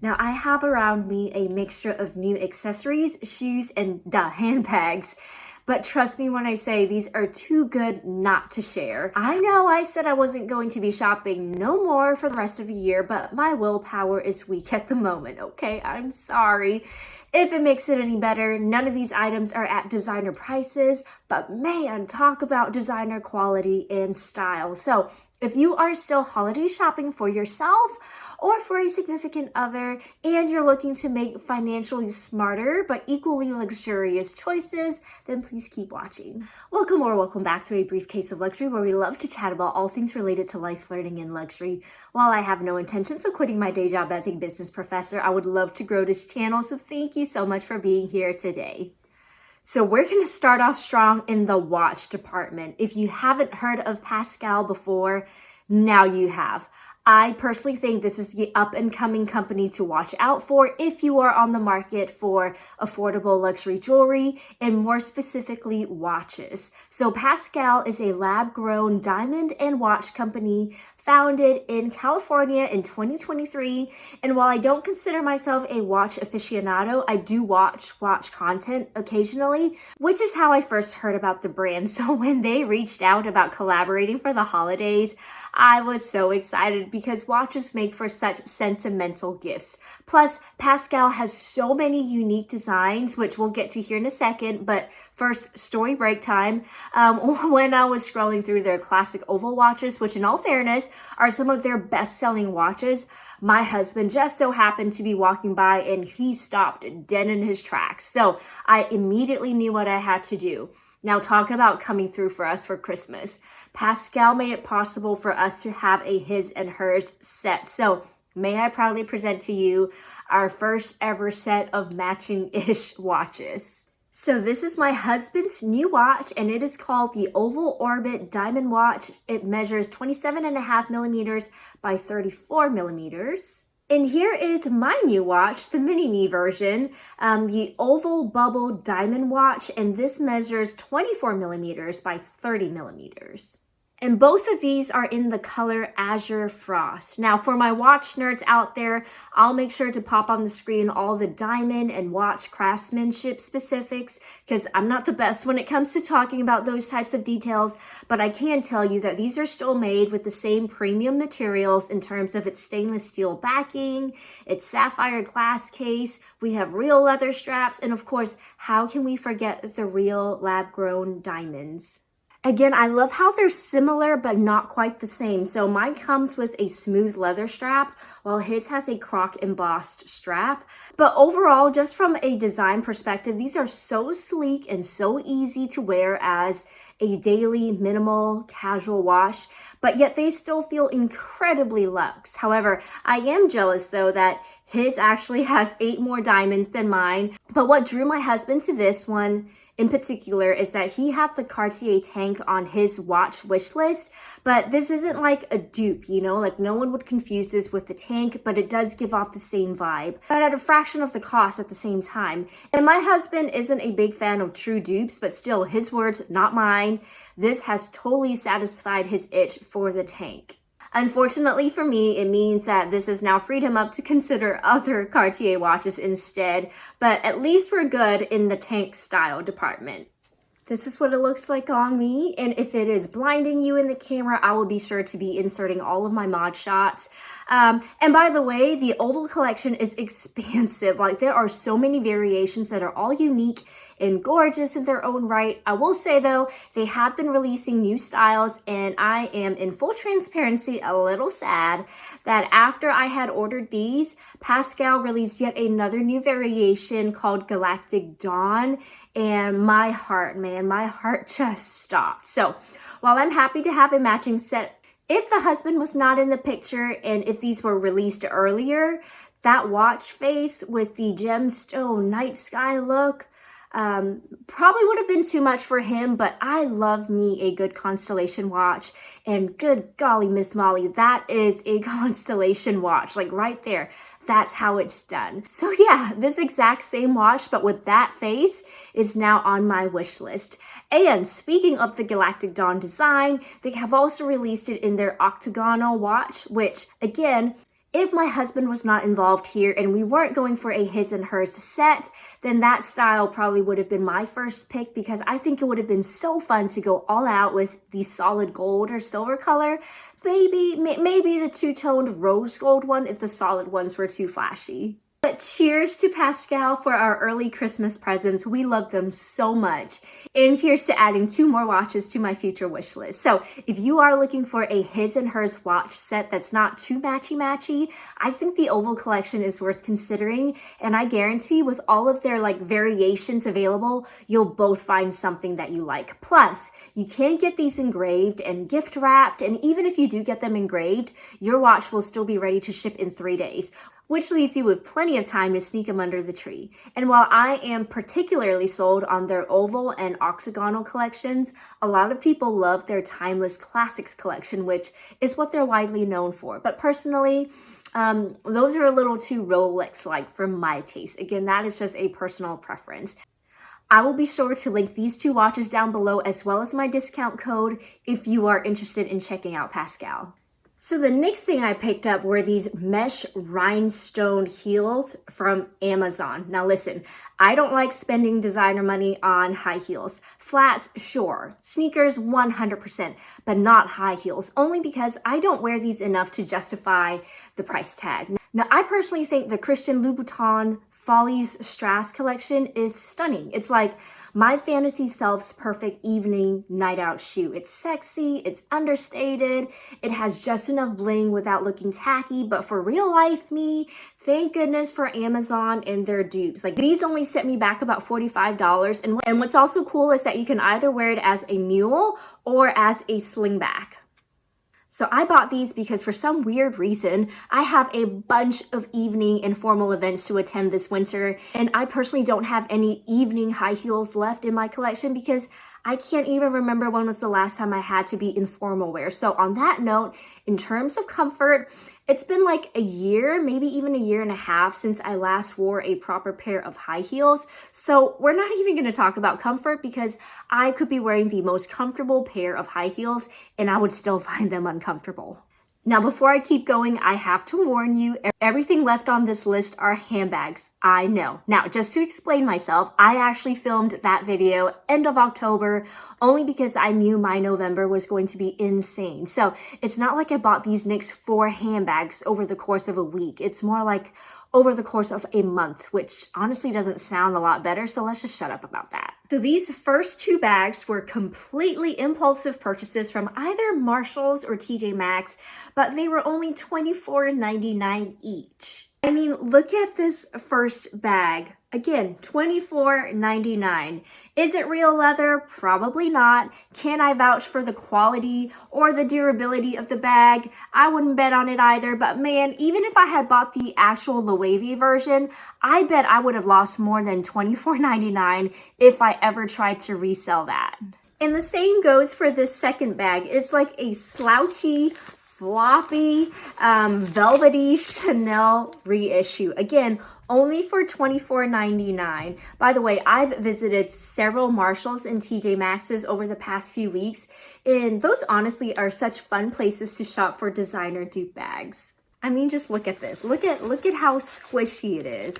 Now I have around me a mixture of new accessories, shoes, and handbags. But trust me when I say these are too good not to share. I know I said I wasn't going to be shopping no more for the rest of the year, but my willpower is weak at the moment, okay? I'm sorry. If it makes it any better, none of these items are at designer prices, but man, talk about designer quality and style. So if you are still holiday shopping for yourself or for a significant other and you're looking to make financially smarter but equally luxurious choices, then please keep watching. Welcome or welcome back to A Briefcase of Luxury, where we love to chat about all things related to life, learning, and luxury. While I have no intentions of quitting my day job as a business professor, I would love to grow this channel, so thank you so much for being here today. So we're going to start off strong in the watch department. If you haven't heard of PASCAL before, now you have. I personally think this is the up-and-coming company to watch out for if you are on the market for affordable luxury jewelry and more specifically watches. So PASCAL is a lab-grown diamond and watch company founded in California in 2023. And while I don't consider myself a watch aficionado, I do watch content occasionally, which is how I first heard about the brand. So when they reached out about collaborating for the holidays, I was so excited because watches make for such sentimental gifts. Plus, PASCAL has so many unique designs, which we'll get to here in a second. But first, story break time. When I was scrolling through their classic oval watches, which in all fairness are some of their best-selling watches, my husband just so happened to be walking by and he stopped dead in his tracks. So I immediately knew what I had to do. Now talk about coming through for us for Christmas. PASCAL made it possible for us to have a his and hers set. So may I proudly present to you our first ever set of matching-ish watches. So this is my husband's new watch, and it is called the Oval Orbit Diamond Watch. It measures 27.5 millimeters by 34 millimeters. And here is my new watch, the mini-me version, the Oval Bubble Diamond Watch, and this measures 24 millimeters by 30 millimeters. And both of these are in the color Azure Frost. Now, for my watch nerds out there, I'll make sure to pop on the screen all the diamond and watch craftsmanship specifics, because I'm not the best when it comes to talking about those types of details, but I can tell you that these are still made with the same premium materials in terms of its stainless steel backing, its sapphire glass case, we have real leather straps, and of course, how can we forget the real lab-grown diamonds? Again, I love how they're similar but not quite the same. So mine comes with a smooth leather strap while his has a croc embossed strap. But overall, just from a design perspective, these are so sleek and so easy to wear as a daily minimal casual watch, but yet they still feel incredibly luxe. However, I am jealous though that his actually has 8 more diamonds than mine. But what drew my husband to this one in particular is that he had the Cartier tank on his watch wish list, but this isn't like a dupe, you know, like no one would confuse this with the tank, but it does give off the same vibe, but at a fraction of the cost at the same time. And my husband isn't a big fan of true dupes, but still, his words, not mine. This has totally satisfied his itch for the tank. Unfortunately for me, it means that this has now freed him up to consider other Cartier watches instead, but at least we're good in the tank style department. This is what it looks like on me, and if it is blinding you in the camera, I will be sure to be inserting all of my mod shots. And by the way, the Oval collection is expansive. Like, there are so many variations that are all unique and gorgeous in their own right. I will say though, they have been releasing new styles, and I am in full transparency a little sad that after I had ordered these, PASCAL released yet another new variation called Galactic Dawn, and my heart, man, my heart just stopped. So while I'm happy to have a matching set, if the husband was not in the picture and if these were released earlier, that watch face with the gemstone night sky look probably would have been too much for him, but I love me a good constellation watch, and good golly, Miss Molly, that is a constellation watch, like right there. That's how it's done. So yeah, this exact same watch, but with that face, is now on my wish list. And speaking of the Galactic Dawn design, they have also released it in their octagonal watch, which again, If my husband was not involved here and we weren't going for a his and hers set, then that style probably would have been my first pick because I think it would have been so fun to go all out with the solid gold or silver color. Maybe the two-toned rose gold one if the solid ones were too flashy. But cheers to PASCAL for our early Christmas presents. We love them so much. And here's to adding 2 more watches to my future wish list. So if you are looking for a his and hers watch set that's not too matchy-matchy, I think the Oval collection is worth considering. And I guarantee with all of their variations available, you'll both find something that you like. Plus, you can get these engraved and gift wrapped. And even if you do get them engraved, your watch will still be ready to ship in 3 days. Which leaves you with plenty of time to sneak them under the tree. And while I am particularly sold on their oval and octagonal collections, a lot of people love their timeless classics collection, which is what they're widely known for. But personally, those are a little too Rolex-like for my taste. Again, that is just a personal preference. I will be sure to link these 2 watches down below as well as my discount code if you are interested in checking out PASCAL. So the next thing I picked up were these mesh rhinestone heels from Amazon. Now listen, I don't like spending designer money on high heels. Flats, sure. Sneakers, 100%, but not high heels, only because I don't wear these enough to justify the price tag. Now, I personally think the Christian Louboutin Follies Strass collection is stunning. It's like my fantasy self's perfect evening night out shoe. It's sexy, it's understated, it has just enough bling without looking tacky, but for real life me, thank goodness for Amazon and their dupes. These only set me back about $45. And what's also cool is that you can either wear it as a mule or as a slingback. So I bought these because for some weird reason, I have a bunch of evening and formal events to attend this winter. And I personally don't have any evening high heels left in my collection because I can't even remember when was the last time I had to be in formal wear. So on that note, in terms of comfort, it's been like a year, maybe even a year and a half since I last wore a proper pair of high heels. So we're not even going to talk about comfort because I could be wearing the most comfortable pair of high heels and I would still find them uncomfortable. Now, before I keep going, I have to warn you, everything left on this list are handbags. I know. Now, just to explain myself, I actually filmed that video end of October only because I knew my November was going to be insane. So it's not like I bought these next 4 handbags over the course of a week. It's more like over the course of a month, which honestly doesn't sound a lot better, so let's just shut up about that. So these first 2 bags were completely impulsive purchases from either Marshalls or TJ Maxx, but they were only $24.99 each. I mean, look at this first bag. Again, $24.99. Is it real leather? Probably not. Can I vouch for the quality or the durability of the bag? I wouldn't bet on it either, but man, even if I had bought the actual Loewe version, I bet I would have lost more than $24.99 if I ever tried to resell that. And the same goes for this second bag. It's like a slouchy, floppy, velvety Chanel reissue. Again, only for $24.99. By the way, I've visited several Marshalls and TJ Maxx's over the past few weeks, and those honestly are such fun places to shop for designer dupe bags. I mean, just look at this. Look at how squishy it is.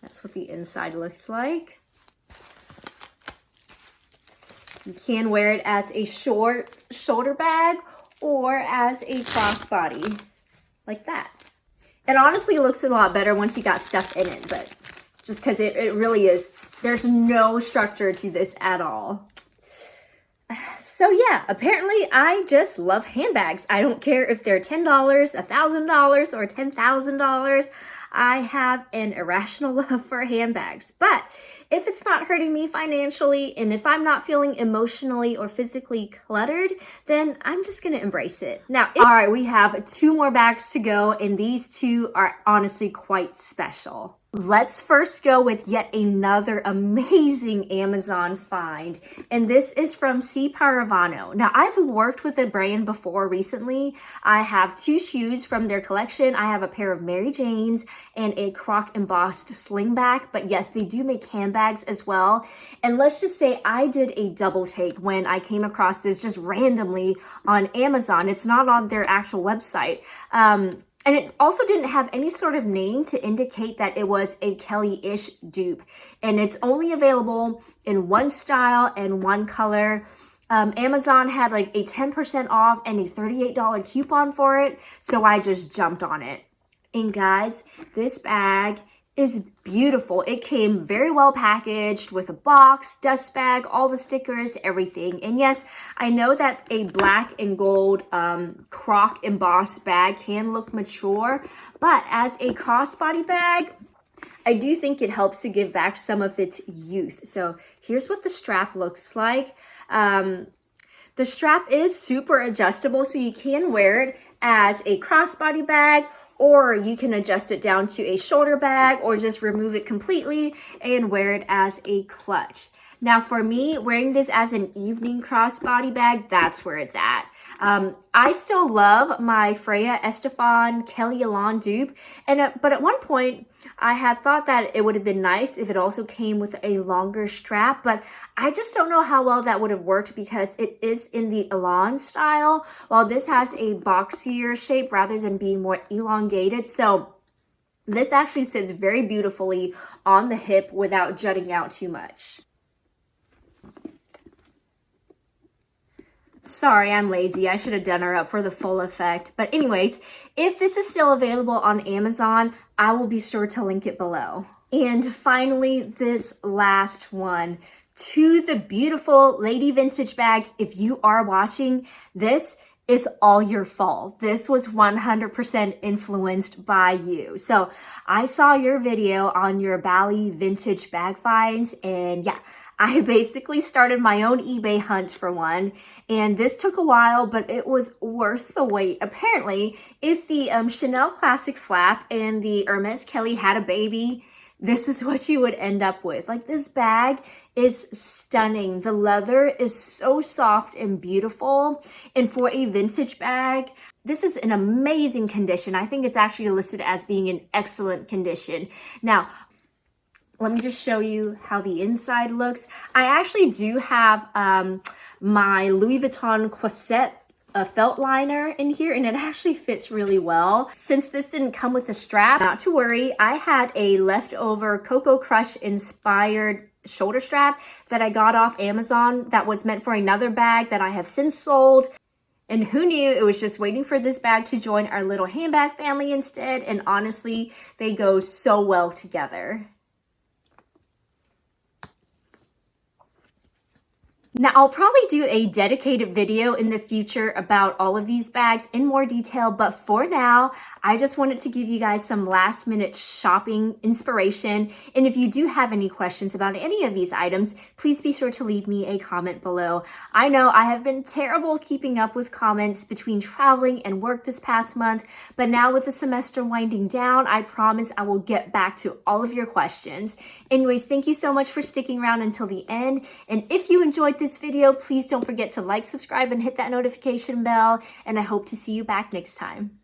That's what the inside looks like. You can wear it as a short shoulder bag or as a crossbody, like that. It honestly looks a lot better once you got stuff in it, but just because it really is, there's no structure to this at all. So yeah, apparently I just love handbags. I don't care if they're $10, $1,000, or $10,000. I have an irrational love for handbags. But if it's not hurting me financially and if I'm not feeling emotionally or physically cluttered, then I'm just going to embrace it. Now, all right, we have 2 more bags to go, and these 2 are honestly quite special. Let's first go with yet another amazing Amazon find, and this is from C.Paravano. Now, I've worked with the brand before recently. I have 2 shoes from their collection. I have a pair of Mary Janes. and a croc embossed sling back. But yes, they do make handbags as well. And let's just say I did a double take when I came across this just randomly on Amazon. It's not on their actual website. And it also didn't have any sort of name to indicate that it was a Kelly-ish dupe. And it's only available in one style and one color. Amazon had like a 10% off and a $38 coupon for it. So I just jumped on it. And guys, this bag is beautiful. It came very well packaged with a box, dust bag, all the stickers, everything. And yes, I know that a black and gold croc embossed bag can look mature, but as a crossbody bag, I do think it helps to give back some of its youth. So here's what the strap looks like. The strap is super adjustable, so you can wear it as a crossbody bag, or you can adjust it down to a shoulder bag, or just remove it completely and wear it as a clutch. Now for me, wearing this as an evening crossbody bag, that's where it's at. I still love my Freya Estefan Kelly Elan dupe, but at one point I had thought that it would have been nice if it also came with a longer strap, but I just don't know how well that would have worked because it is in the Elan style, while this has a boxier shape rather than being more elongated. So this actually sits very beautifully on the hip without jutting out too much. Sorry, I'm lazy. I should have done her up for the full effect. But anyways, if this is still available on Amazon, I will be sure to link it below. And finally, this last one. To the beautiful lady vintage bags, if you are watching, this is all your fault. This was 100% influenced by you. So I saw your video on your Bally vintage bag finds, and yeah, I basically started my own eBay hunt for one, and this took a while, but it was worth the wait. Apparently, if the Chanel Classic Flap and the Hermes Kelly had a baby, this is what you would end up with. Like, this bag is stunning. The leather is so soft and beautiful, and for a vintage bag, this is in amazing condition. I think it's actually listed as being in excellent condition. Now, let me just show you how the inside looks. I actually do have my Louis Vuitton Croisette felt liner in here, and it actually fits really well. Since this didn't come with a strap, not to worry. I had a leftover Coco Crush inspired shoulder strap that I got off Amazon that was meant for another bag that I have since sold. And who knew, it was just waiting for this bag to join our little handbag family instead. And honestly, they go so well together. Now, I'll probably do a dedicated video in the future about all of these bags in more detail, but for now, I just wanted to give you guys some last minute shopping inspiration. And if you do have any questions about any of these items, please be sure to leave me a comment below. I know I have been terrible keeping up with comments between traveling and work this past month, but now with the semester winding down, I promise I will get back to all of your questions. Anyways, thank you so much for sticking around until the end. And if you enjoyed this video, please don't forget to like, subscribe, and hit that notification bell. And I hope to see you back next time.